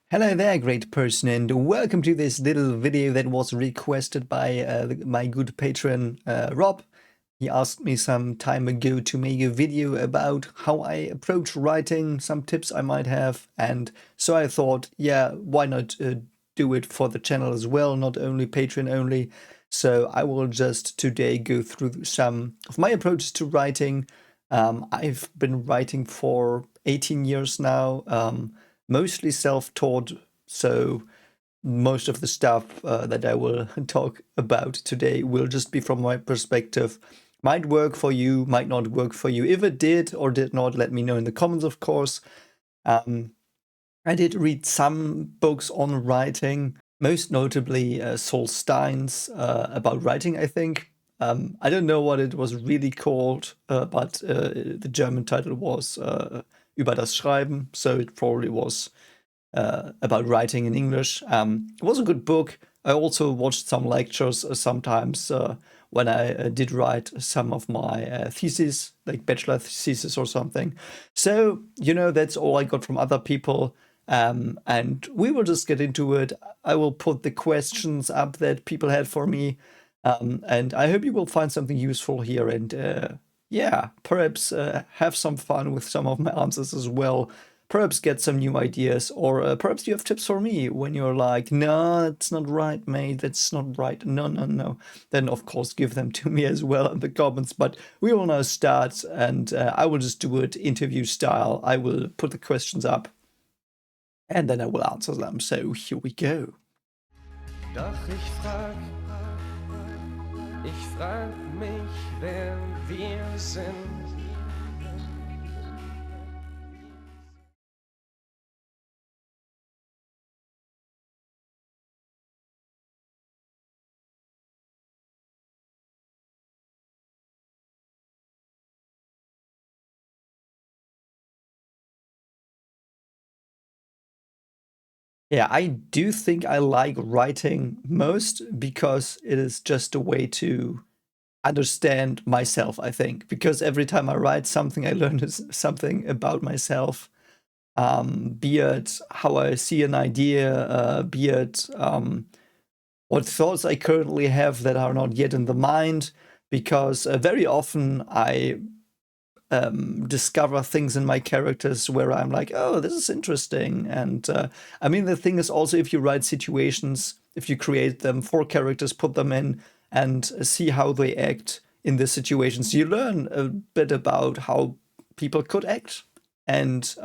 Hello there, great person, and welcome to this little video that was requested by my good patron Rob. He asked me some time ago to make a video about how I approach writing, some tips I might have, and so I thought, yeah, why not do it for the channel as well, not only Patreon only. So I will just today go through some of my approaches to writing. I've been writing for 18 years now. Mostly self-taught, so most of the stuff that I will talk about today will just be from my perspective. Might work for you, might not work for you. If it did or did not, let me know in the comments, of course. I did read some books on writing, most notably Saul Stein's about writing, I think. I don't know what it was really called, but the German title was Über das Schreiben, so it probably was about writing in English. It was a good book. I also watched some lectures sometimes when I did write some of my theses, like bachelor thesis or something. So, that's all I got from other people. And we will just get into it. I will put the questions up that people had for me. And I hope you will find something useful here. And yeah, perhaps have some fun with some of my answers as well. Perhaps get some new ideas, or perhaps you have tips for me when you're like, no, that's not right, mate, that's not right, no, no, no. Then, of course, give them to me as well in the comments. But we will now start, and I will just do it interview style. I will put the questions up, and then I will answer them. So here we go. Doch ich frag mich, wer wir sind. Yeah, I do think I like writing most because it is just a way to understand myself, I think. Because every time I write something, I learn something about myself. Be it how I see an idea, be it what thoughts I currently have that are not yet in the mind. Because very often I discover things in my characters where I'm like, oh, this is interesting. And I mean, the thing is also, if you write situations, if you create them for characters, put them in and see how they act in the situations, you learn a bit about how people could act and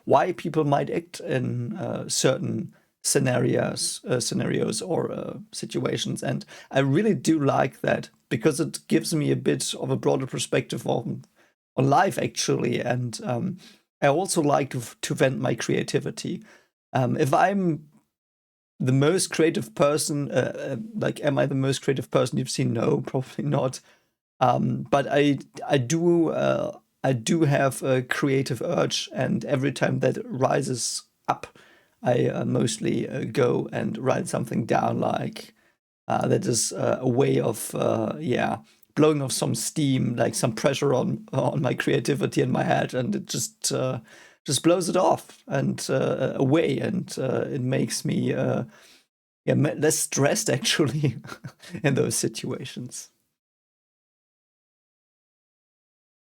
why people might act in certain scenarios or situations. And I really do like that because it gives me a bit of a broader perspective on life, actually. And I also like to vent my creativity. If I'm the most creative person, like, am I the most creative person you've seen? No, probably not. But I do have a creative urge, and every time that rises up, I mostly go and write something down, like that is a way of blowing off some steam, like some pressure on my creativity in my head, and it just blows it off and away, and it makes me less stressed, actually, in those situations.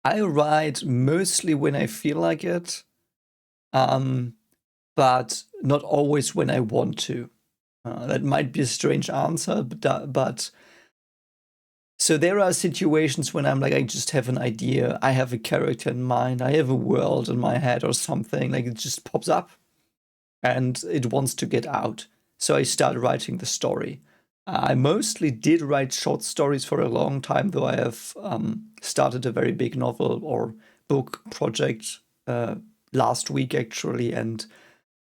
I write mostly when I feel like it, but not always when I want to. That might be a strange answer, but so there are situations when I'm like, I just have an idea, I have a character in mind, I have a world in my head or something, like it just pops up and it wants to get out. So I start writing the story. I mostly did write short stories for a long time, though I have started a very big novel or book project last week, actually, and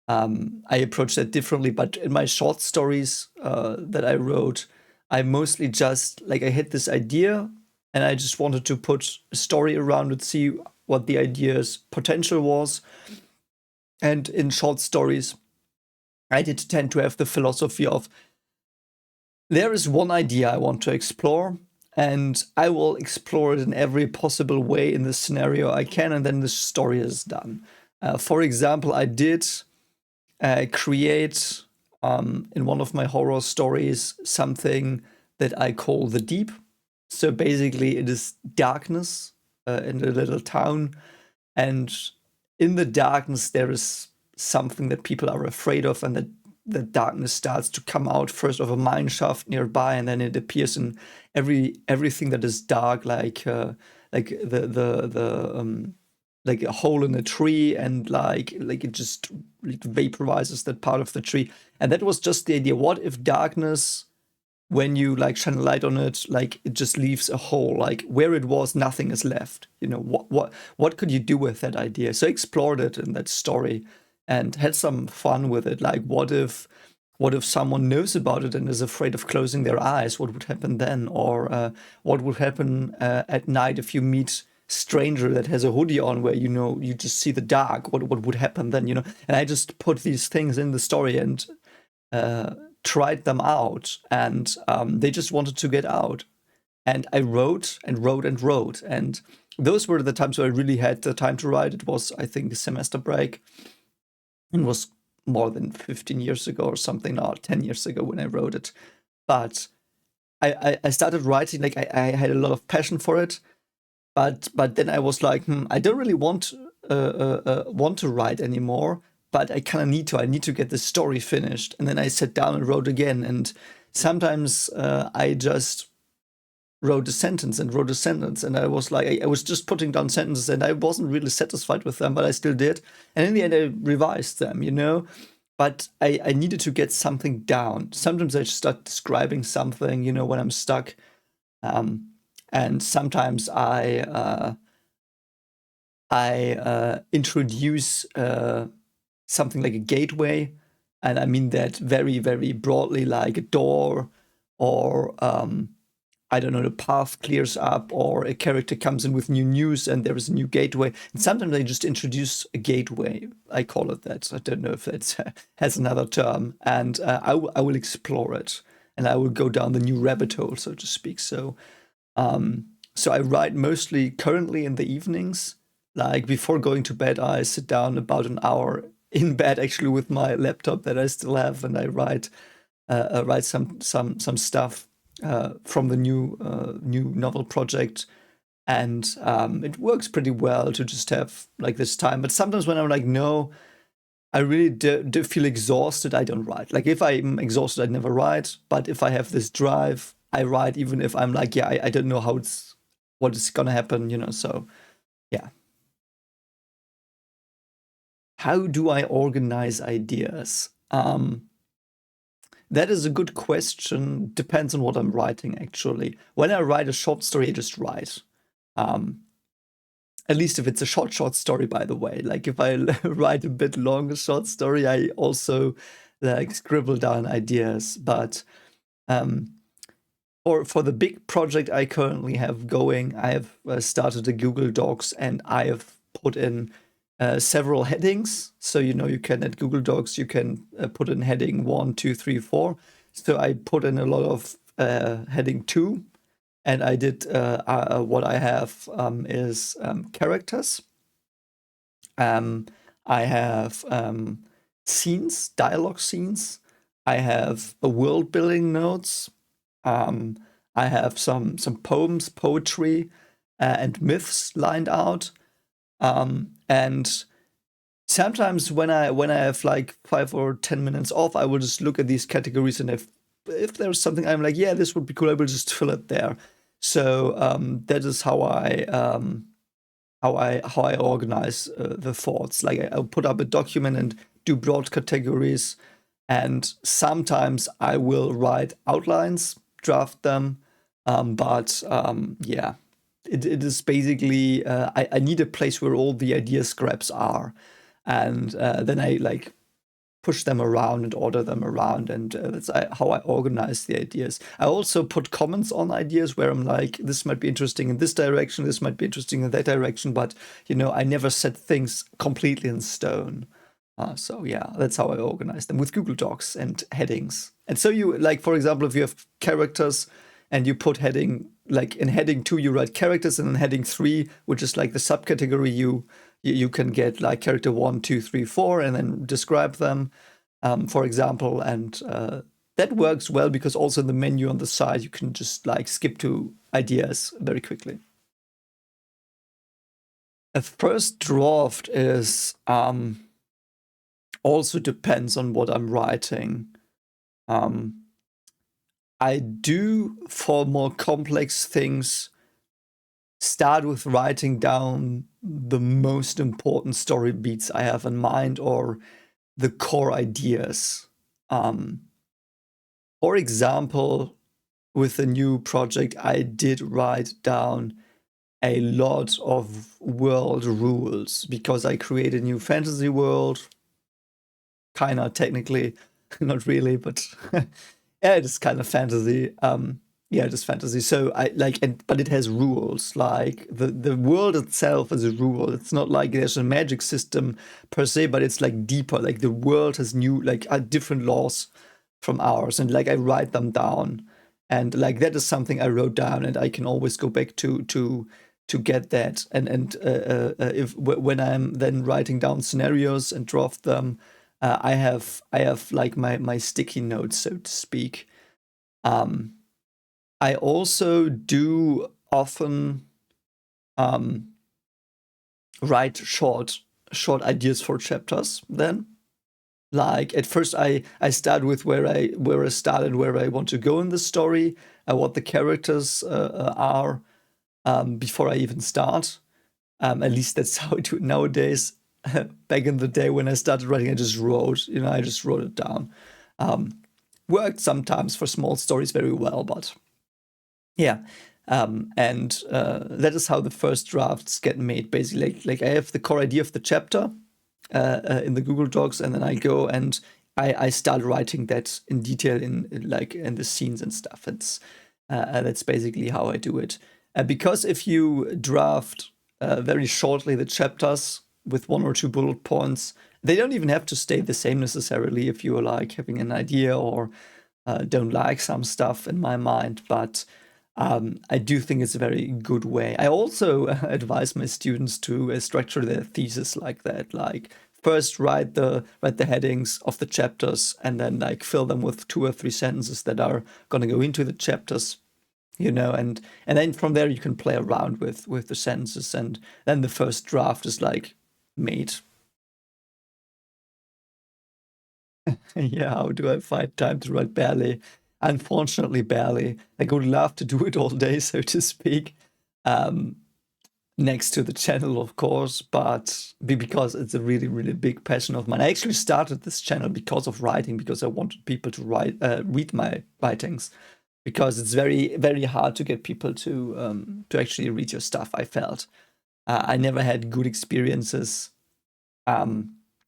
I approached that differently. But in my short stories that I wrote, I mostly just, like, I had this idea and I just wanted to put a story around it, see what the idea's potential was. And in short stories, I did tend to have the philosophy of, there is one idea I want to explore, and I will explore it in every possible way in the scenario I can, and then the story is done. For example, I did create in one of my horror stories something that I call the deep. So basically, it is darkness in a little town, and in the darkness there is something that people are afraid of, and that the darkness starts to come out first of a mine shaft nearby, and then it appears in everything that is dark, like the like a hole in a tree, and like it just like vaporizes that part of the tree. And that was just the idea. What if darkness, when you like shine a light on it, like it just leaves a hole, like where it was, nothing is left. You know, what could you do with that idea? So I explored it in that story and had some fun with it. Like, what if someone knows about it and is afraid of closing their eyes? What would happen then? Or what would happen at night if you meet stranger that has a hoodie on, where you just see the dark? What would happen then? And I just put these things in the story and tried them out, and they just wanted to get out. And I wrote and wrote and wrote, and those were the times where I really had the time to write. It was, I think, a semester break. It was more than 15 years ago or something, or 10 years ago when I wrote it. But I started writing, like I had a lot of passion for it. But then I was like, I don't really want to write anymore. But I kind of need to. I need to get the story finished. And then I sat down and wrote again. And sometimes I just wrote a sentence and wrote a sentence. And I was like, I was just putting down sentences, and I wasn't really satisfied with them, but I still did. And in the end, I revised them, But I needed to get something down. Sometimes I just start describing something, when I'm stuck. And sometimes I introduce something like a gateway, and I mean that very, very broadly, like a door, or I don't know, the path clears up, or a character comes in with new news and there is a new gateway. And sometimes I just introduce a gateway. I call it that. I don't know if it has another term. And I will explore it, and I will go down the new rabbit hole, so to speak. So I write mostly currently in the evenings. Like before going to bed, I sit down about an hour in bed, actually, with my laptop that I still have, and I write some stuff from the new novel project. And it works pretty well to just have like this time. But sometimes when I'm like, no, I really do feel exhausted, I don't write. Like if I'm exhausted, I never write. But if I have this drive, I write, even if I'm like, yeah, I don't know what is gonna happen, So yeah. How do I organize ideas? That is a good question. Depends on what I'm writing, actually. When I write a short story, I just write. At least if it's a short story, by the way. Like if I write a bit longer short story, I also like scribble down ideas. But for the big project I currently have going, I have started a Google Docs, and I have put in several headings. So, you can, at Google Docs, you can put in heading 1, 2, 3, 4. So I put in a lot of heading 2. And I did what I have is characters. I have scenes, dialogue scenes. I have world building notes. I have some poems, poetry, and myths lined out. And sometimes when I have like 5 or 10 minutes off, I will just look at these categories, and if there's something I'm like, yeah, this would be cool, I will just fill it there. So that is how I organize the thoughts. Like I'll put up a document and do broad categories, and sometimes I will write outlines, draft them, but yeah. It is basically, I need a place where all the idea scraps are. And then I like push them around and order them around. And that's how I organize the ideas. I also put comments on ideas where I'm like, this might be interesting in this direction, this might be interesting in that direction. But, I never set things completely in stone. So yeah, that's how I organize them with Google Docs and headings. And so you, like, for example, if you have characters and you put heading, like in heading 2, you write characters, and in heading 3, which is like the subcategory, you You can get like character 1, 2, 3, 4, and then describe them, for example. And that works well because also in the menu on the side, you can just like skip to ideas very quickly. A first draft is also depends on what I'm writing. I do, for more complex things, start with writing down the most important story beats I have in mind or the core ideas. For example, with a new project, I did write down a lot of world rules because I created a new fantasy world. Kinda technically, not really, but yeah, it is kind of fantasy. Yeah, it is fantasy. So I like, but it has rules. Like the world itself is a rule. It's not like there's a magic system per se, but it's like deeper. Like the world has new, like different laws from ours, and like I write them down, and like that is something I wrote down, and I can always go back to get that. And if when I'm then writing down scenarios and draft them, I have like my sticky notes, so to speak. I also do often write short ideas for chapters. Then, like at first, I start with where I started, where I want to go in the story, what the characters are before I even start. At least that's how I do it nowadays. Back in the day when I started writing, I just wrote, I just wrote it down. Worked sometimes for small stories very well, but yeah. And that is how the first drafts get made. Basically, like I have the core idea of the chapter in the Google Docs, and then I go and I start writing that in detail in the scenes and stuff. It's that's basically how I do it. Because if you draft very shortly the chapters with 1 or 2 bullet points, they don't even have to stay the same necessarily if you're like having an idea or don't like some stuff in my mind, but I do think it's a very good way. I also advise my students to structure their thesis like that. Like first write the headings of the chapters and then like fill them with 2 or 3 sentences that are going to go into the chapters, and then from there you can play around with the sentences, and then the first draft is like made. Yeah, how do I find time to write? Barely. Unfortunately, barely. I would love to do it all day, so to speak. Next to the channel, of course, but because it's a really, really big passion of mine. I actually started this channel because of writing, because I wanted people to read my writings, because it's very, very hard to get people to actually read your stuff. I felt I never had good experiences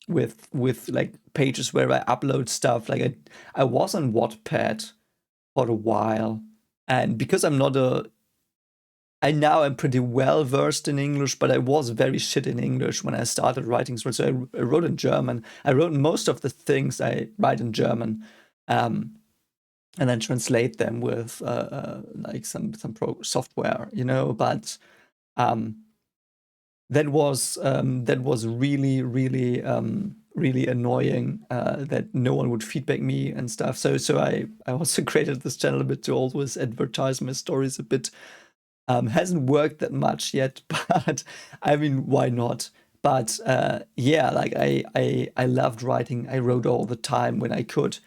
with like pages where I upload stuff. Like I was on Wattpad for a while, and because I'm not now I'm pretty well versed in English, but I was very shit in English when I started writing. So I wrote in German. I wrote most of the things I write in German, and then translate them with like some software, But that was really, really, really annoying that no one would feedback me and stuff. So I also created this channel a bit to always advertise my stories a bit. Hasn't worked that much yet, but I mean, why not? But yeah, like I loved writing. I wrote all the time when I could.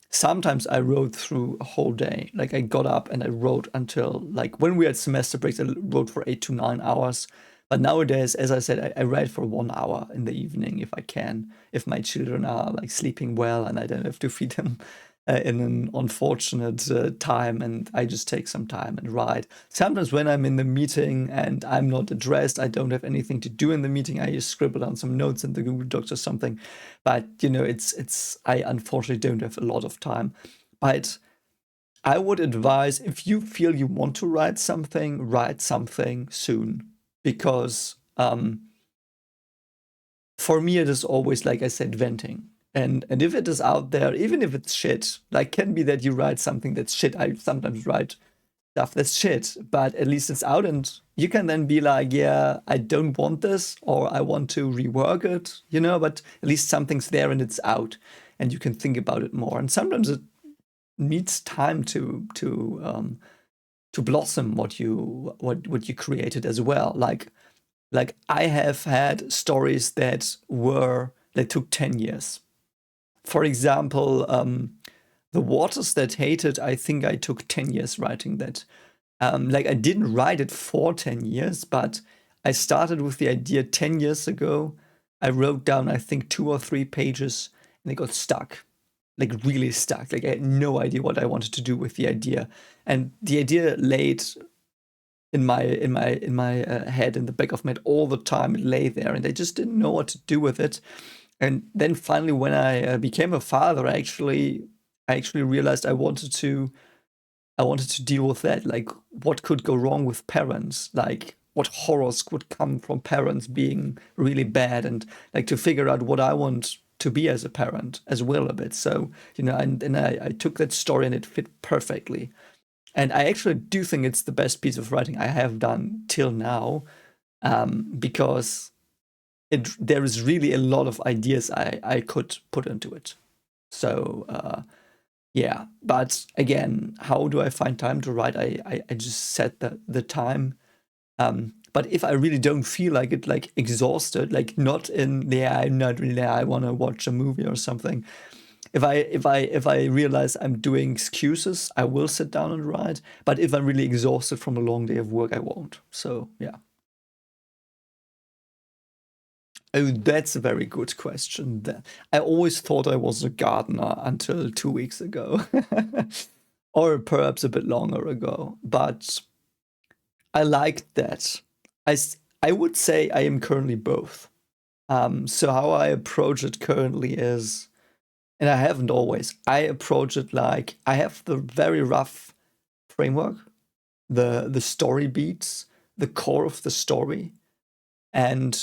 Sometimes I wrote through a whole day. Like I got up and I wrote until like when we had semester breaks, I wrote for 8 to 9 hours. But nowadays, as I said, I write for 1 hour in the evening if I can, if my children are like sleeping well and I don't have to feed them in an unfortunate time, and I just take some time and write. Sometimes when I'm in the meeting and I'm not addressed, I don't have anything to do in the meeting, I just scribble down some notes in the Google Docs or something. But it's I unfortunately don't have a lot of time. But I would advise, if you feel you want to write something soon, because for me it is always, like I said, venting. And if it is out there, even if it's shit, like can be that you write something that's shit. I sometimes write stuff that's shit, but at least it's out, and you can then be like, yeah, I don't want this, or I want to rework it, but at least something's there and it's out, and you can think about it more. And sometimes it needs time to blossom what you created as well. Like I have had stories that took 10 years. For example, The Waters That Hated, I think I took 10 years writing that. Like I didn't write it for 10 years, but I started with the idea 10 years ago. I wrote down, I think, 2 or 3 pages, and it got stuck. Like really stuck. Like I had no idea what I wanted to do with the idea. And the idea laid in my head, in the back of my head all the time. It lay there, and I just didn't know what to do with it. And then finally, when I became a father, I actually realized I wanted to deal with that. Like, what could go wrong with parents? Like, what horrors could come from parents being really bad, and like to figure out what I want to be as a parent as well a bit. So, and I took that story and it fit perfectly. And I actually do think it's the best piece of writing I have done till now, because there is really a lot of ideas I could put into it. So, yeah, but again, how do I find time to write? I just set the time. But if I really don't feel like it, like exhausted, like not in I'm not really there, I want to watch a movie or something. If I realize I'm doing excuses, I will sit down and write. But if I'm really exhausted from a long day of work, I won't. So yeah. Oh, that's a very good question. I always thought I was a gardener until 2 weeks ago, or perhaps a bit longer ago. But I liked that. I would say I am currently both. So how I approach it currently is, and I haven't always, I approach it like I have the very rough framework, the story beats, the core of the story, and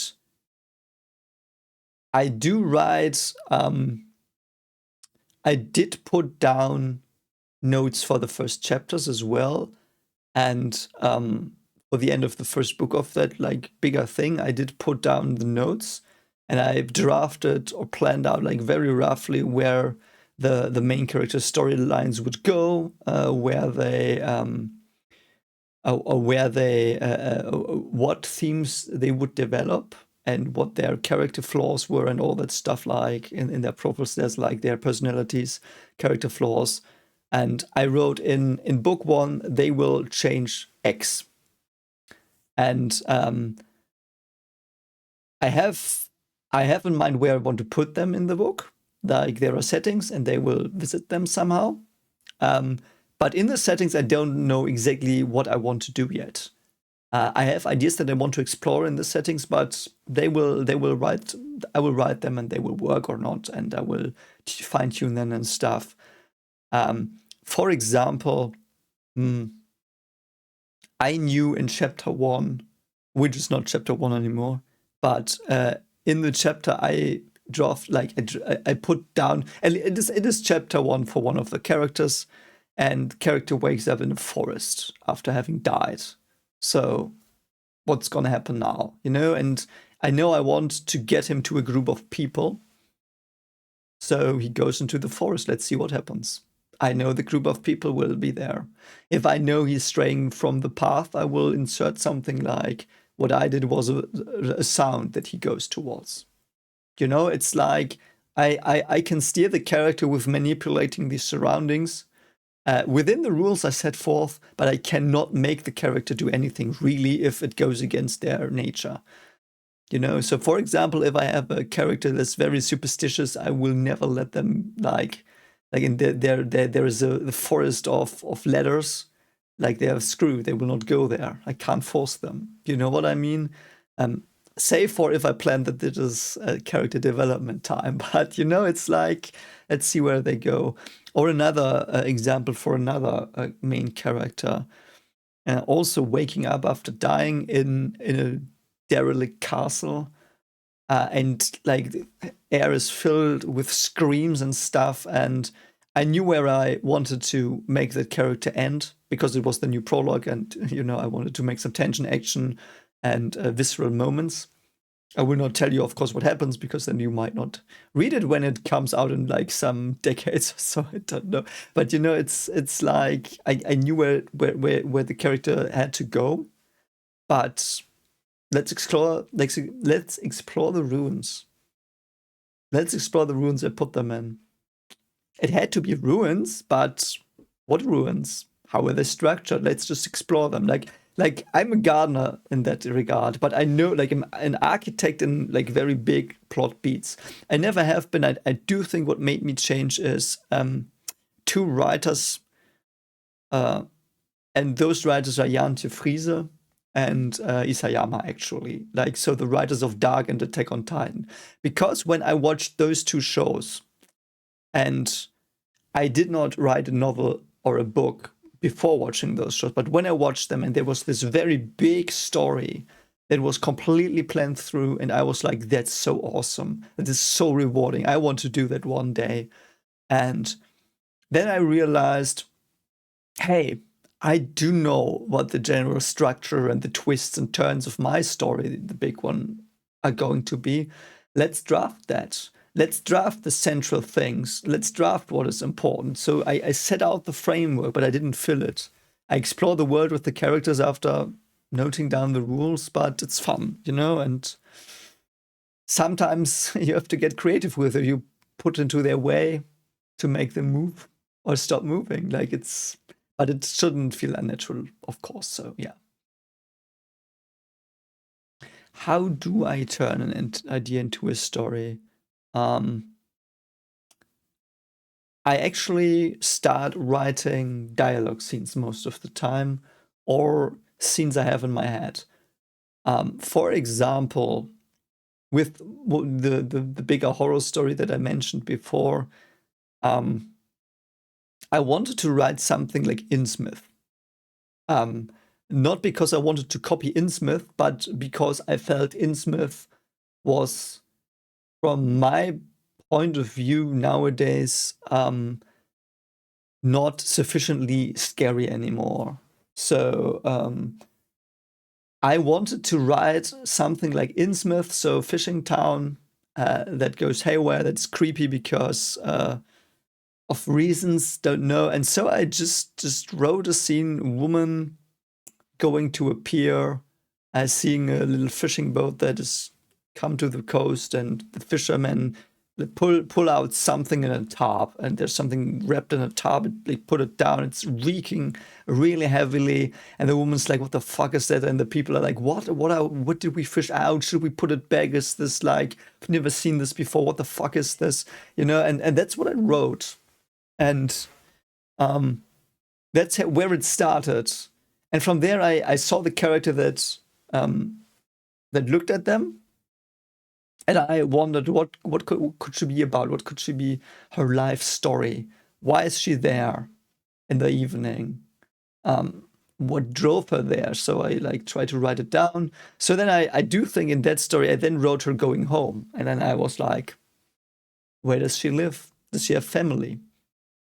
I do write. I did put down notes for the first chapters as well, and for the end of the first book of that like bigger thing, I did put down the notes, and I drafted or planned out like very roughly where the main character storylines would go, where they what themes they would develop, and what their character flaws were, and all that stuff. Like in their profiles, there's like their personalities, character flaws. And I wrote in book 1, they will change X. And I have in mind where I want to put them in the book. Like there are settings, and they will visit them somehow. But in the settings, I don't know exactly what I want to do yet. I have ideas that I want to explore in the settings, but they will write. I will write them, and they will work or not, and I will fine tune them and stuff. For example, I knew in chapter 1, which is not chapter 1 anymore, but in the chapter I draft, like I put down, and it is chapter 1 for one of the characters, and character wakes up in a forest after having died. So what's gonna happen now, And I know I want to get him to a group of people. So he goes into the forest. Let's see what happens. I know the group of people will be there. If I know he's straying from the path, I will insert something like what I did was a sound that he goes towards. It's like I can steer the character with manipulating the surroundings within the rules I set forth, but I cannot make the character do anything really if it goes against their nature. So for example, if I have a character that's very superstitious, I will never let them like in there is the forest of letters, like they are screwed, they will not go there. I can't force them. You know what I mean? Save for if I plan that this is a character development time, but it's like, let's see where they go. Or another example for another main character, also waking up after dying in a derelict castle, and like the air is filled with screams and stuff, and I knew where I wanted to make that character end because it was the new prologue, and I wanted to make some tension, action, and visceral moments. I will not tell you, of course, what happens because then you might not read it when it comes out in like some decades or so. I don't know, but it's like I knew where the character had to go, but let's explore the ruins. Let's explore the ruins I put them in. It had to be ruins, but what ruins? How are they structured? Let's just explore them. Like I'm a gardener in that regard, but I know like I'm an architect in like very big plot beats. I never have been. I do think what made me change is two writers, and those writers are Jan Friese and Isayama, actually. Like, so the writers of Dark and Attack on Titan. Because when I watched those two shows, and I did not write a novel or a book before watching those shows, but when I watched them and there was this very big story that was completely planned through, and I was like, that's so awesome. That is so rewarding. I want to do that one day. And then I realized, hey, I do know what the general structure and the twists and turns of my story, the big one, are going to be. Let's draft that. Let's draft the central things. Let's draft what is important. So I set out the framework, but I didn't fill it. I explore the world with the characters after noting down the rules, but it's fun, and sometimes you have to get creative with it. You put into their way to make them move or stop moving. But it shouldn't feel unnatural, of course. So yeah. How do I turn an idea into a story? I actually start writing dialogue scenes most of the time, or scenes I have in my head. For example, with the bigger horror story that I mentioned before, I wanted to write something like Innsmouth. Not because I wanted to copy Innsmouth, but because I felt Innsmouth was, from my point of view nowadays, not sufficiently scary anymore. So I wanted to write something like Innsmouth, so fishing town that goes haywire, that's creepy because of reasons, don't know. And so I just wrote a scene, woman going to a pier, seeing a little fishing boat that has come to the coast, and the fishermen pull out something in a tarp, and there's something wrapped in a tarp. They put it down, it's reeking really heavily, and the woman's like, what the fuck is that? And the people are like, what did we fish out? Should we put it back? Is this like, I've never seen this before, what the fuck is this? And that's what I wrote. And that's where it started. And from there, I saw the character that looked at them, and I wondered what could she be about? What could she be, her life story? Why is she there in the evening? What drove her there? So I tried to write it down. So then I do think in that story, I then wrote her going home. And then I was like, where does she live? Does she have family?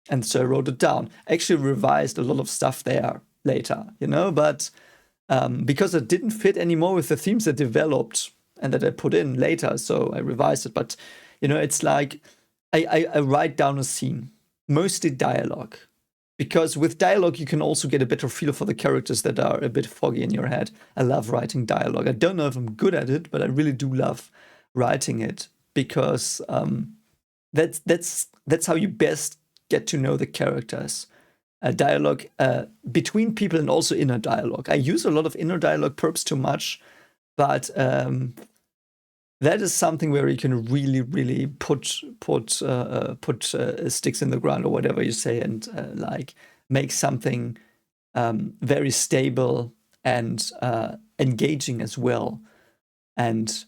And so I wrote it down. I actually revised a lot of stuff there later, but because it didn't fit anymore with the themes that developed and that I put in later, so I revised it. But it's like I write down a scene, mostly dialogue, because with dialogue you can also get a better feel for the characters that are a bit foggy in your head. I love writing dialogue. I don't know if I'm good at it, but I really do love writing it, because that's how you best get to know the characters. Dialogue between people, and also inner dialogue. I use a lot of inner dialogue, perhaps too much, but that is something where you can really, really put sticks in the ground, or whatever you say, and make something very stable and engaging as well. And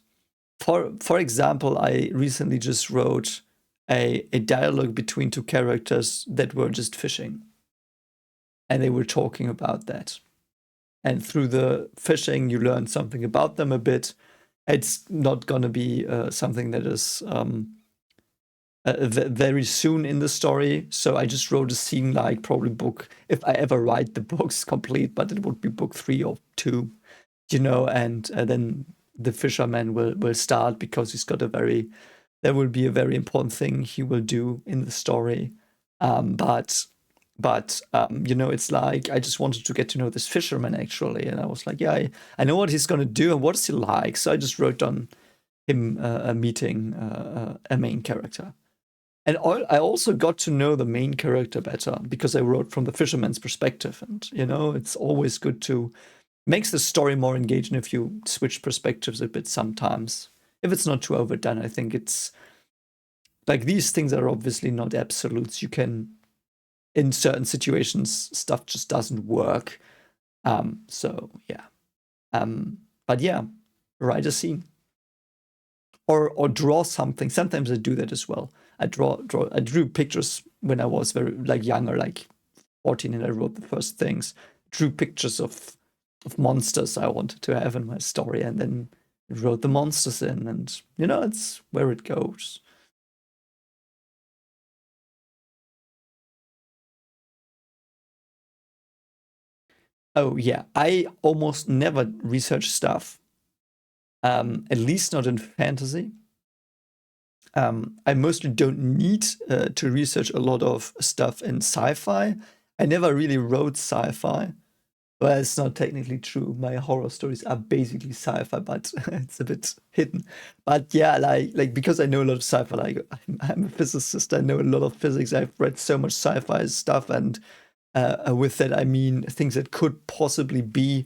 for example, I recently just wrote a dialogue between two characters that were just fishing. And they were talking about that. And through the fishing, you learn something about them a bit. It's not going to be something that is very soon in the story. So I just wrote a scene like probably book, if I ever write the books complete, but it would be book 3 or 2, and then the fisherman will start because he's got there will be a very important thing he will do in the story. But it's like I just wanted to get to know this fisherman actually, and I was like, yeah, I know what he's gonna do and what's he like. So I just wrote on him meeting a main character. And I also got to know the main character better because I wrote from the fisherman's perspective. And, it's always good to makes the story more engaging if you switch perspectives a bit sometimes. If it's not too overdone, I think it's like these things are obviously not absolutes. You can, in certain situations, stuff just doesn't work. So, yeah. But yeah, write a scene. Or draw something. Sometimes I do that as well. I drew pictures when I was very younger, like 14, and I wrote the first things. Drew pictures of monsters I wanted to have in my story, and then wrote the monsters in, and it's where it goes. Oh yeah, I almost never research stuff. At least not in fantasy. I mostly don't need to research a lot of stuff in sci-fi. I never really wrote sci-fi. Well, it's not technically true. My horror stories are basically sci-fi, but it's a bit hidden. But yeah, like because I know a lot of sci-fi, like I'm a physicist, I know a lot of physics. I've read so much sci-fi stuff, and with that I mean things that could possibly be.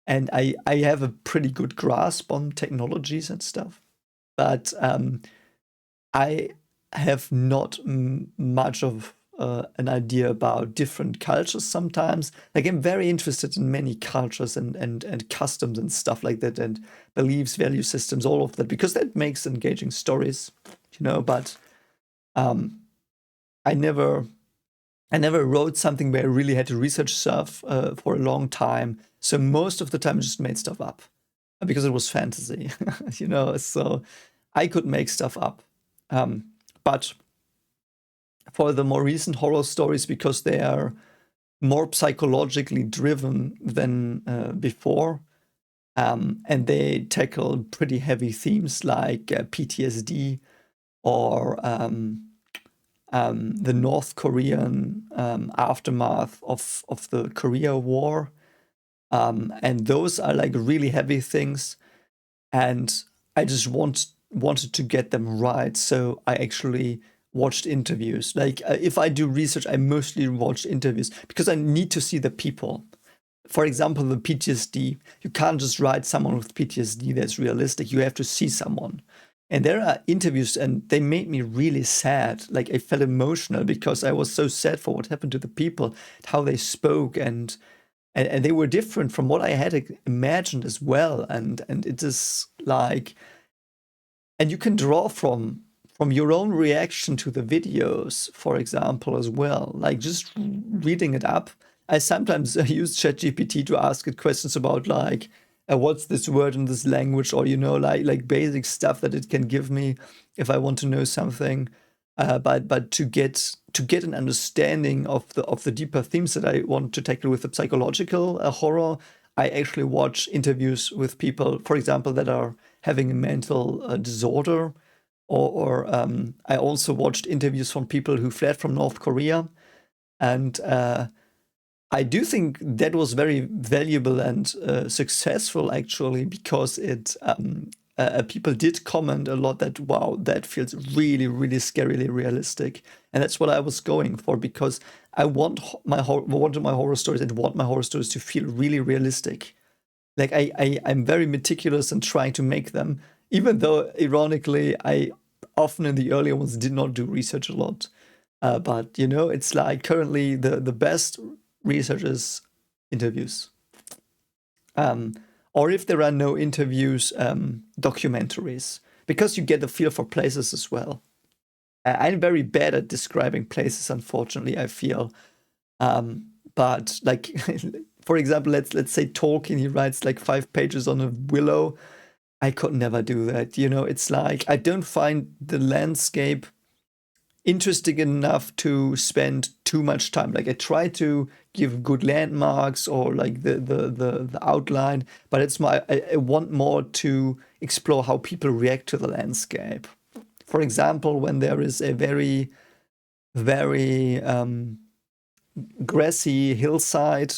And I have a pretty good grasp on technologies and stuff, but I have not much of an idea about different cultures sometimes. Like I'm very interested in many cultures and customs and stuff like that, and beliefs, value systems, all of that, because that makes engaging stories, but I never wrote something where I really had to research stuff for a long time. So most of the time I just made stuff up because it was fantasy, so I could make stuff up. But for the more recent horror stories, because they are more psychologically driven than before, and they tackle pretty heavy themes like PTSD or the North Korean aftermath of the Korea War. And those are like really heavy things. And I just wanted to get them right. So I actually watched interviews. Like if I do research, I mostly watch interviews because I need to see the people. For example, the PTSD, you can't just write someone with PTSD that's realistic. You have to see someone. And there are interviews, and they made me really sad. Like I felt emotional because I was so sad for what happened to the people, how they spoke, and they were different from what I had imagined as well. And it is like, and you can draw from your own reaction to the videos, for example, as well. Like just reading it up. I sometimes use ChatGPT to ask it questions about like, what's this word in this language, or like basic stuff that it can give me if I want to know something. But to get an understanding of the deeper themes that I want to tackle with the psychological horror, I actually watch interviews with people, for example, that are having a mental disorder, or I also watched interviews from people who fled from North Korea, and I do think that was very valuable and successful actually, because it people did comment a lot that, wow, that feels really, really scarily realistic. And that's what I was going for, because I wanted my horror stories to feel really realistic. Like I'm very meticulous in trying to make them, even though ironically I often in the earlier ones did not do research a lot. But it's like currently the best research is interviews. Or if there are no interviews, documentaries, because you get a feel for places as well. I'm very bad at describing places, unfortunately, I feel. But like, for example, let's say Tolkien, he writes like 5 pages on a willow. I could never do that. It's like I don't find the landscape interesting enough to spend too much time. Like I try to give good landmarks or like the outline, but it's I want more to explore how people react to the landscape. For example, when there is a very grassy hillside,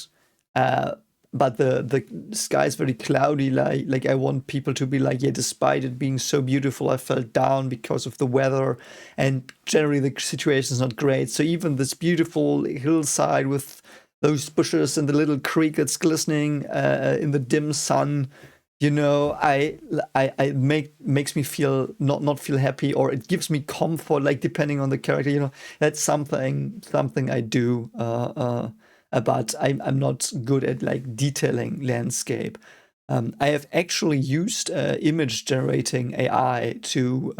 but the sky is very cloudy. Like I want people to be like, yeah, despite it being so beautiful, I felt down because of the weather, and generally the situation is not great. So even this beautiful hillside with those bushes and the little creek that's glistening in the dim sun, you know, I makes me feel not feel happy, or it gives me comfort, like depending on the character, you know. That's something I do, but I'm not good at like detailing landscape. I have actually used image generating AI to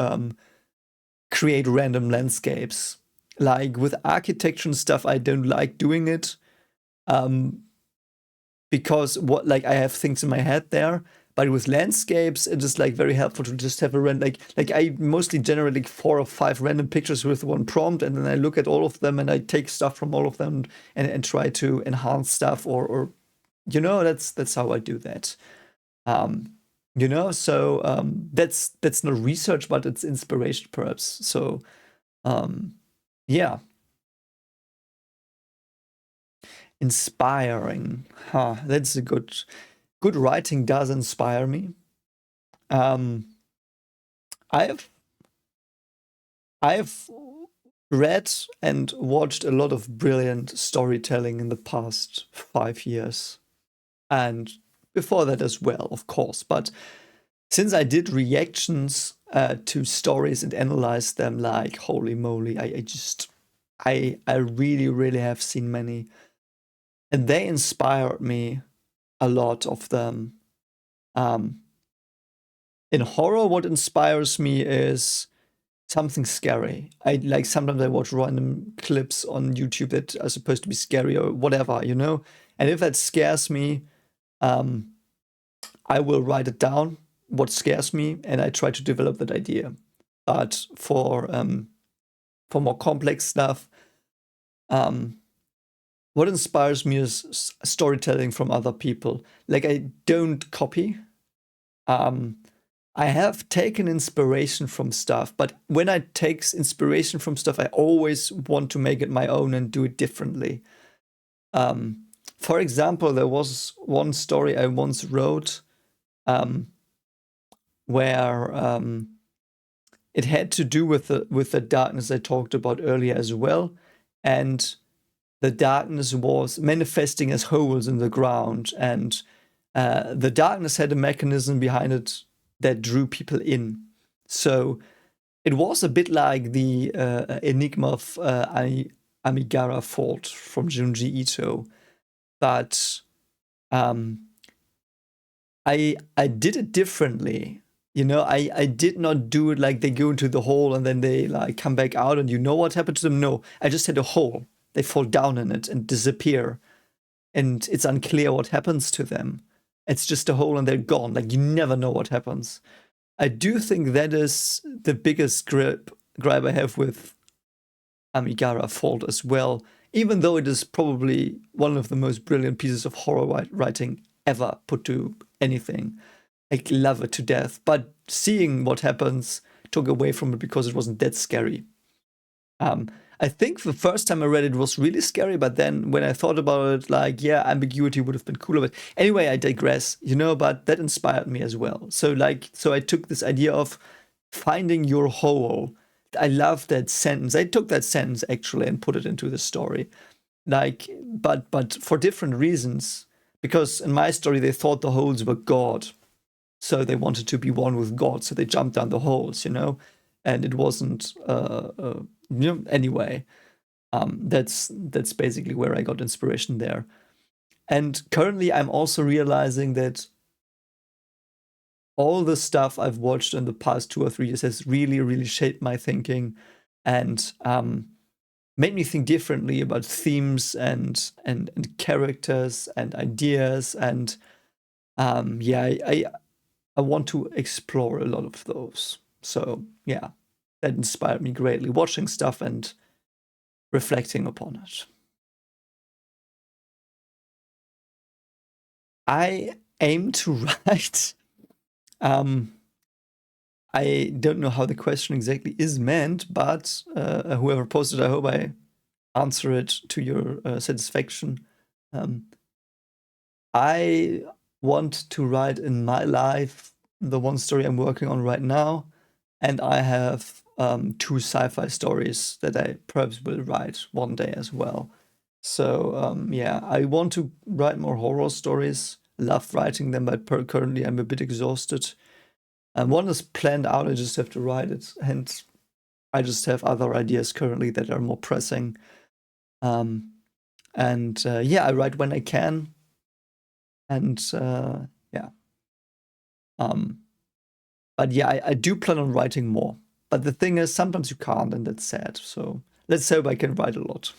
create random landscapes. Like with architecture and stuff, I don't like doing it, because what, like, I have things in my head there. But with landscapes, it is like very helpful to just have a random, like I mostly generate like 4 or 5 random pictures with one prompt, and then I look at all of them and I take stuff from all of them and try to enhance stuff, or you know, that's how I do that. Um, you know, so that's not research, but it's inspiration perhaps. So yeah, inspiring. Huh, that's a good writing does inspire me. Um, I've I've read and watched a lot of brilliant storytelling in the past 5 years, and before that as well, of course. But since I did reactions to stories and analyzed them, like holy moly, I really have seen many, and they inspired me, a lot of them. Um, in horror, what inspires me is something scary. I like sometimes I watch random clips on YouTube that are supposed to be scary or whatever, you know. And if that scares me, um, I will write it down, what scares me, and I try to develop that idea. But for more complex stuff, um, what inspires me is storytelling from other people. Like I don't copy. Um, I have taken inspiration from stuff, but when I take inspiration from stuff, I always want to make it my own and do it differently. Um, for example, there was one story I once wrote, um, where it had to do with the darkness I talked about earlier as well, and the darkness was manifesting as holes in the ground, and the darkness had a mechanism behind it that drew people in. So it was a bit like the enigma of Amigara Fault from Junji Ito, but um, I did it differently. You know, I did not do it like they go into the hole and then they like come back out and you know what happened to them. No, I just had a hole. They fall down in it and disappear, and it's unclear what happens to them. It's just a hole and they're gone. Like you never know what happens. I do think that is the biggest gripe I have with Amigara Fault as well, even though it is probably one of the most brilliant pieces of horror writing ever put to anything. I love it to death, but seeing what happens took away from it because it wasn't that scary. Um, I think the first time I read it was really scary, but then when I thought about it, like, yeah, ambiguity would have been cooler. But anyway, I digress, you know, but that inspired me as well. So, like, so I took this idea of finding your whole. I love that sentence. I took that sentence actually and put it into the story. Like, but for different reasons. Because in my story, they thought the holes were God. So they wanted to be one with God. So they jumped down the holes, you know? And it wasn't, you know, anyway. That's basically where I got inspiration there. And currently, I'm also realizing that all the stuff I've watched in the past 2 or 3 years has really shaped my thinking, and made me think differently about themes and characters and ideas. And yeah, I want to explore a lot of those. So yeah. that inspired me greatly, watching stuff and reflecting upon it. I aim to write. I don't know how the question exactly is meant, but whoever posted, I hope I answer it to your satisfaction. I want to write in my life the one story I'm working on right now, and I have 2 sci-fi stories that I perhaps will write one day as well. So yeah, I want to write more horror stories. Love writing them, but currently I'm a bit exhausted. And one is planned out, I just have to write it, and I just have other ideas currently that are more pressing. Yeah, I write when I can, and yeah. But yeah, I do plan on writing more. But the thing is, sometimes you can't, and that's sad. So let's hope I can write a lot.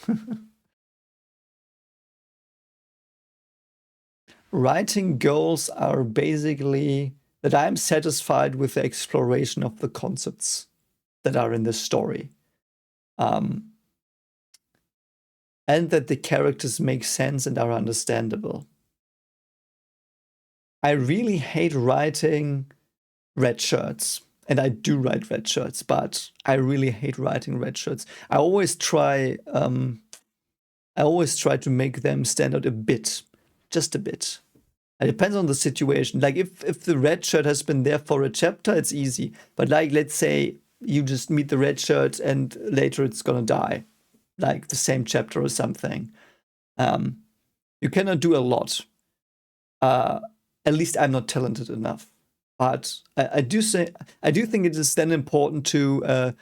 Writing goals are basically that I'm satisfied with the exploration of the concepts that are in the story. And that the characters make sense and are understandable. I really hate writing red shirts. And I do write red shirts, but I really hate writing red shirts. I always try to make them stand out a bit, just a bit. It depends on the situation. Like if the red shirt has been there for a chapter, it's easy. But like let's say you just meet the red shirt and later it's gonna die, like the same chapter or something. You cannot do a lot. At least I'm not talented enough. But I do think it is then important to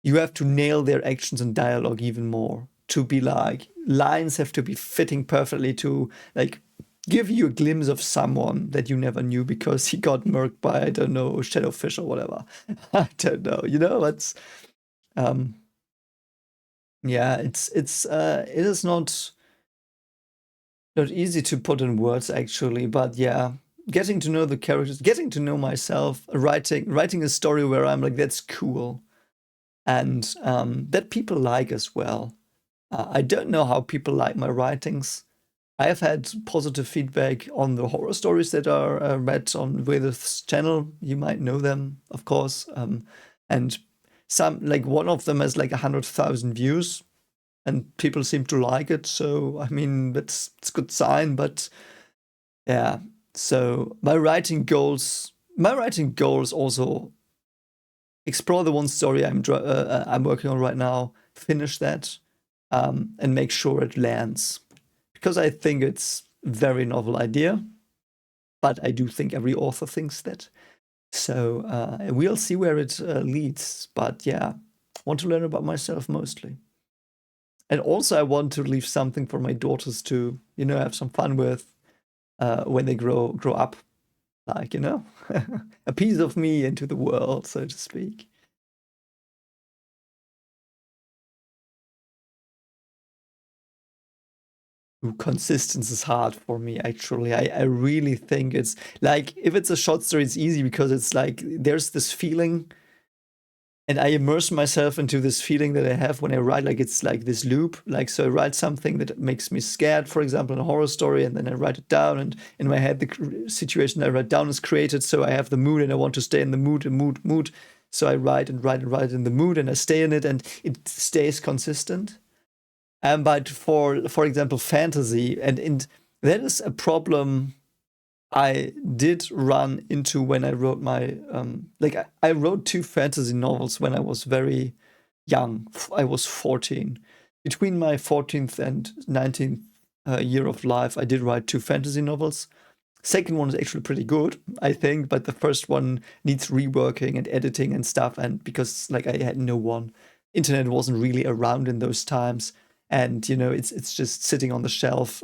you have to nail their actions and dialogue even more. To be like lines have to be fitting perfectly to like give you a glimpse of someone that you never knew because he got murked by, I don't know, Shadowfish or whatever. I don't know, you know, it's yeah, it is not easy to put in words actually, but yeah, getting to know the characters, getting to know myself, writing a story where I'm like, that's cool, and that people like as well. I don't know how people like my writings. I have had positive feedback on the horror stories that are read on Vedith's channel. You might know them, of course. And some, like one of them has like 100,000 views, and people seem to like it. So I mean, it's a good sign. But yeah, so my writing goals also explore the one story I'm working on right now, finish that, and make sure it lands. Because I think it's a very novel idea, but I do think every author thinks that. So we'll see where it leads. But yeah, want to learn about myself mostly. And also I want to leave something for my daughters to, you know, have some fun with when they grow up. Like, you know, a piece of me into the world, so to speak. Ooh, consistency is hard for me, actually. I really think it's like if it's a short story, it's easy because it's like there's this feeling, and I immerse myself into this feeling that I have when I write. Like it's like this loop. Like, so I write something that makes me scared, for example, in a horror story, and then I write it down, and in my head, the situation I write down is created. So I have the mood, and I want to stay in the mood. So I write and write and write in the mood, and I stay in it, and it stays consistent. But for example, fantasy, and that is a problem I did run into when I wrote my like I wrote 2 fantasy novels when I was very young. I was 14. Between my 14th and 19th year of life, I did write 2 fantasy novels. Second one is actually pretty good, I think, but the first one needs reworking and editing and stuff. And because like I had no one, internet wasn't really around in those times, and you know it's just sitting on the shelf.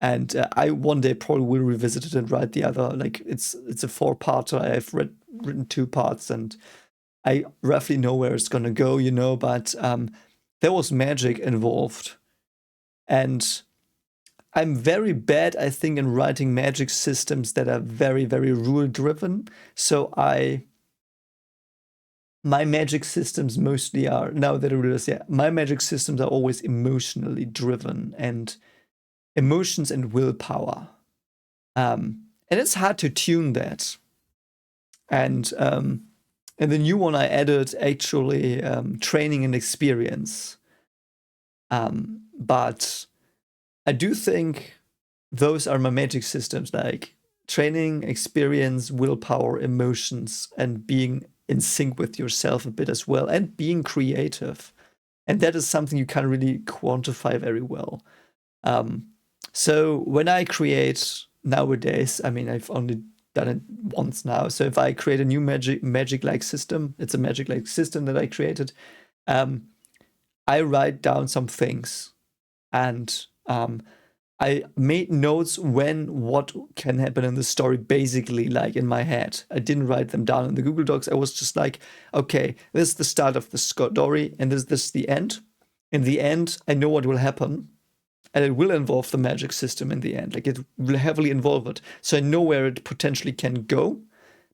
And I one day probably will revisit it and write the other. Like it's a 4-parter. I've written 2 parts, and I roughly know where it's gonna go, you know. But there was magic involved, and I'm very bad, I think, in writing magic systems that are very, very rule driven. So my magic systems mostly are, now that I realize, yeah, my magic systems are always emotionally driven, and emotions and willpower. And it's hard to tune that. And the new one I added actually training and experience. But I do think those are my magic systems, like training, experience, willpower, emotions, and being in sync with yourself a bit as well, and being creative. And that is something you can't really quantify very well. So when I create nowadays, I mean, I've only done it once now. So if I create a new magic-like system, it's a magic-like system that I created. I write down some things, and I made notes when what can happen in the story, basically, like in my head. I didn't write them down in the Google Docs. I was just like, okay, this is the start of the story, and this is the end. In the end, I know what will happen, and it will involve the magic system in the end. Like, it will heavily involve it. So I know where it potentially can go,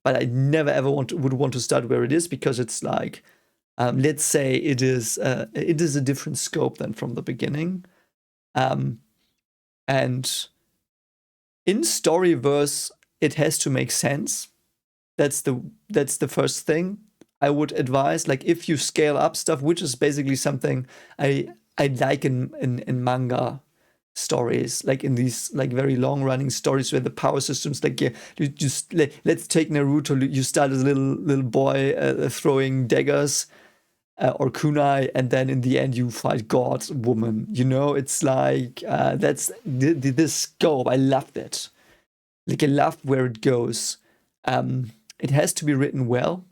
but I never ever would want to start where it is, because it's like, let's say it is a different scope than from the beginning. And in Storyverse, it has to make sense. That's the first thing I would advise. Like, if you scale up stuff, which is basically something I like in manga stories, like in these like very long running stories where the power systems, like, yeah, you just let's take Naruto. You start as a little boy throwing daggers, or kunai, and then in the end you fight God, woman. You know, it's like that's this scope. I loved it. Like, I love where it goes. It has to be written well,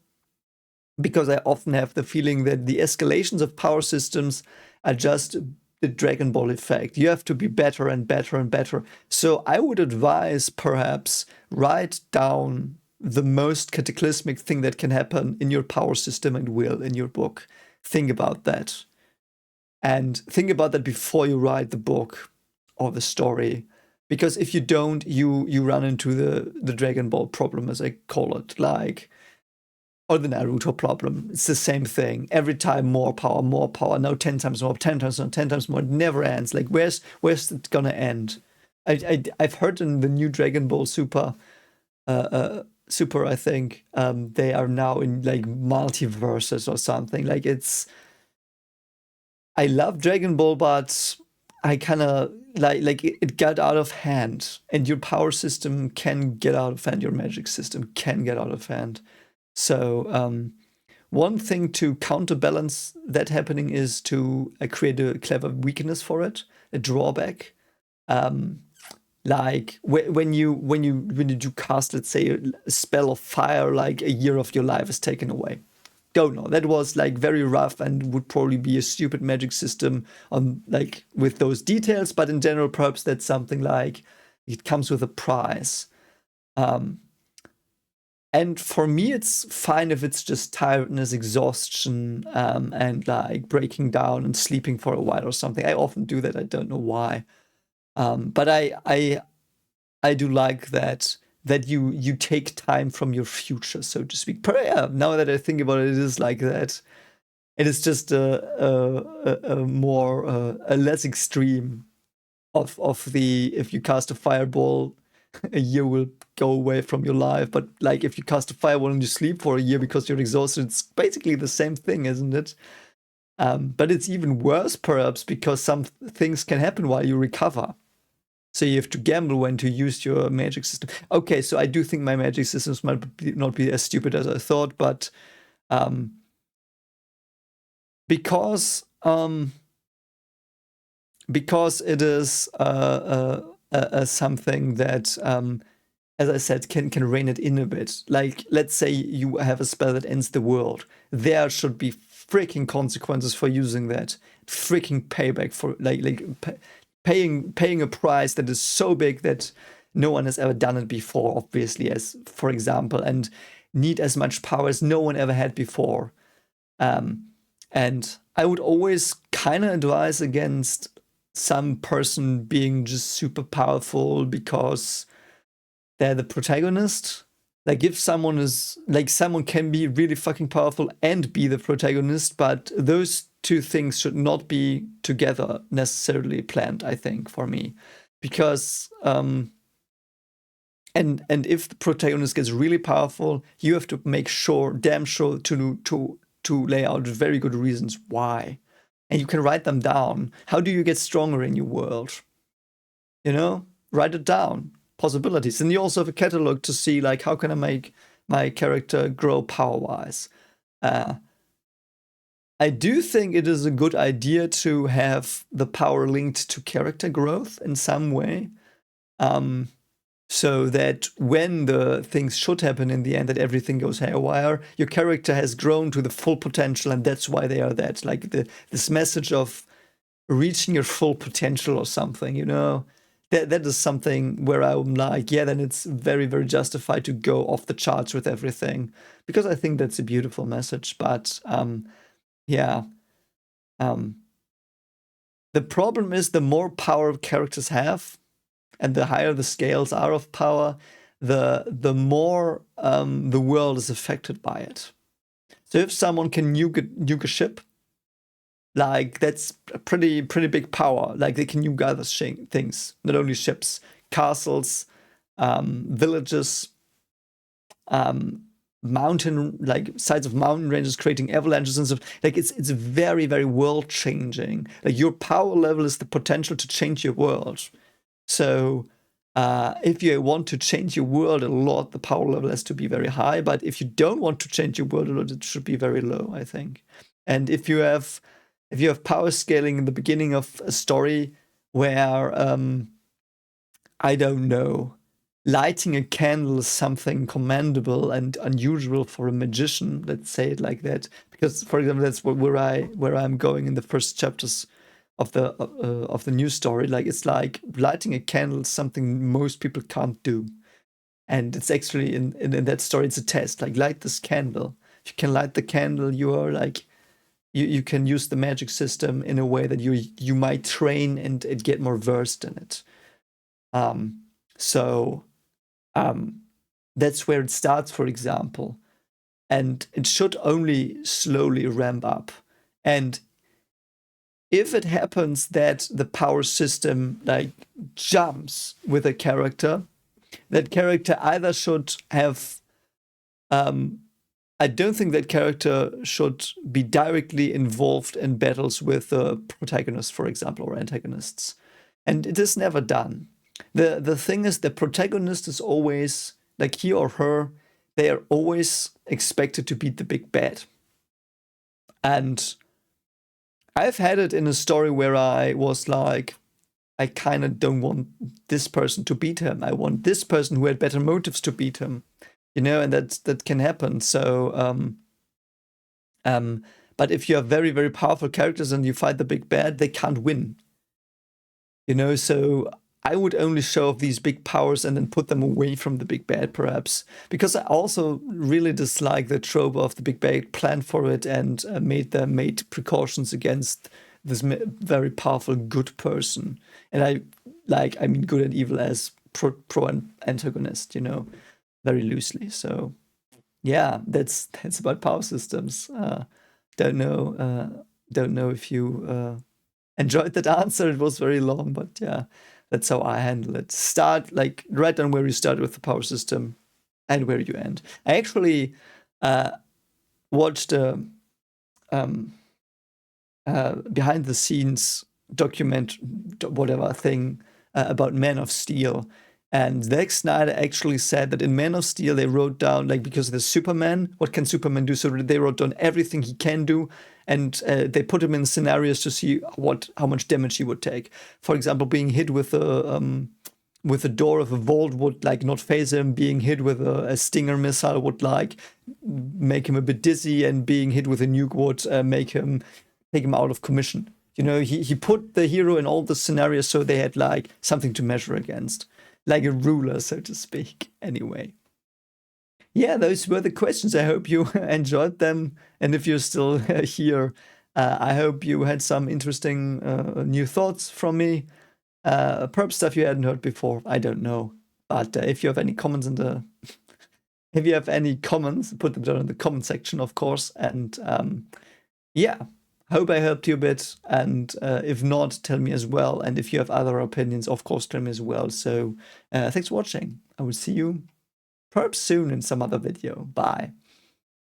because I often have the feeling that the escalations of power systems are just the Dragon Ball effect. You have to be better and better and better. So I would advise, perhaps write down the most cataclysmic thing that can happen in your power system and will in your book. Think about that. And think about that before you write the book or the story. Because if you don't, you run into the Dragon Ball problem, as I call it, like, or the Naruto problem. It's the same thing. Every time more power, now 10 times more, 10 times more, 10 times more. It never ends. Like, where's it gonna end? I've heard in the new Dragon Ball Super, I think, they are now in like multiverses or something. Like, I love Dragon Ball, but I kind of like it got out of hand, and your power system can get out of hand. Your magic system can get out of hand. So one thing to counterbalance that happening is to create a clever weakness for it, a drawback. Like when you do cast, let's say, a spell of fire, like a year of your life is taken away. Don't know. That was like very rough and would probably be a stupid magic system on like with those details. But in general, perhaps that's something like it comes with a price. And for me, it's fine if it's just tiredness, exhaustion, and like breaking down and sleeping for a while or something. I often do that. I don't know why. But I do like that you take time from your future, so to speak. But yeah, now that I think about it, it is like that. It is just a more a less extreme of the, if you cast a fireball, a year will go away from your life. But like, if you cast a fireball and you sleep for a year because you're exhausted, it's basically the same thing, isn't it? But it's even worse, perhaps, because some things can happen while you recover. So you have to gamble when to use your magic system. Okay, so I do think my magic systems might not be as stupid as I thought, but because it is something that, as I said, can rein it in a bit. Like, let's say you have a spell that ends the world. There should be freaking consequences for using that. Freaking payback for paying a price that is so big that no one has ever done it before, obviously, as for example, and need as much power as no one ever had before. And I would always kind of advise against some person being just super powerful because they're the protagonist. like if someone is like someone can be really fucking powerful and be the protagonist, but those two things should not be together necessarily planned, I think, for me. Because and if the protagonist gets really powerful, you have to make sure, damn sure, to lay out very good reasons why. And you can write them down. How do you get stronger in your world? You know, write it down. Possibilities. And you also have a catalog to see, like, how can I make my character grow power-wise? I do think it is a good idea to have the power linked to character growth in some way. So that when the things should happen in the end, that everything goes haywire, your character has grown to the full potential, and that's why they are that. Like this message of reaching your full potential or something, you know, that is something where I'm like, yeah, then it's very, very justified to go off the charts with everything, because I think that's a beautiful message. But yeah, the problem is the more power characters have, and the higher the scales are of power, the more the world is affected by it. So if someone can nuke a ship, like that's a pretty big power. Like they can nuke other things, not only ships, castles, villages, mountain, like sides of mountain ranges, creating avalanches and stuff. Like it's very, very world changing. Like your power level is the potential to change your world. So if you want to change your world a lot, the power level has to be very high. But if you don't want to change your world a lot, it should be very low, I think. And if you have power scaling in the beginning of a story where I don't know, lighting a candle is something commendable and unusual for a magician, let's say it like that, because for example that's where I'm going in the first chapters of the new story. Like it's like lighting a candle is something most people can't do, and it's actually in that story it's a test. Like light this candle. If you can light the candle, you are like you can use the magic system in a way that you might train and get more versed in it. So that's where it starts, for example, and it should only slowly ramp up. And if it happens that the power system like jumps with a character, that character either should have I don't think that character should be directly involved in battles with the protagonist, for example, or antagonists. And it is never done. The thing is, the protagonist is always, like he or her, they are always expected to beat the big bad. And I've had it in a story where I was like, I kind of don't want this person to beat him. I want this person who had better motives to beat him. You know, and that can happen. So, but if you have very, very powerful characters and you fight the big bad, they can't win. You know, so I would only show off these big powers and then put them away from the big bad, perhaps. Because I also really dislike the trope of the big bad planned for it and made precautions against this very powerful good person. And I mean good and evil as pro and antagonist, you know, very loosely. So yeah, that's about power systems. Don't know if you enjoyed that answer. It was very long, but yeah, that's how I handle it. Start like right down where you start with the power system and where you end. I actually watched a behind the scenes whatever thing about Man of Steel. And Zack Snyder actually said that in Man of Steel, they wrote down, like, because there's Superman, what can Superman do? So they wrote down everything he can do, and they put him in scenarios to see how much damage he would take. For example, being hit with a door of a vault would, like, not phase him. Being hit with a Stinger missile would, like, make him a bit dizzy, and being hit with a nuke would take him out of commission. You know, he put the hero in all the scenarios so they had, like, something to measure against. Like a ruler, so to speak. Anyway. Yeah, those were the questions. I hope you enjoyed them. And if you're still here, I hope you had some interesting new thoughts from me. Perhaps stuff you hadn't heard before. I don't know. But if you have any comments in the If you have any comments, put them down in the comment section, of course. And yeah, hope I helped you a bit. And if not, tell me as well. And if you have other opinions, of course, tell me as well. So thanks for watching. I will see you perhaps soon in some other video. Bye.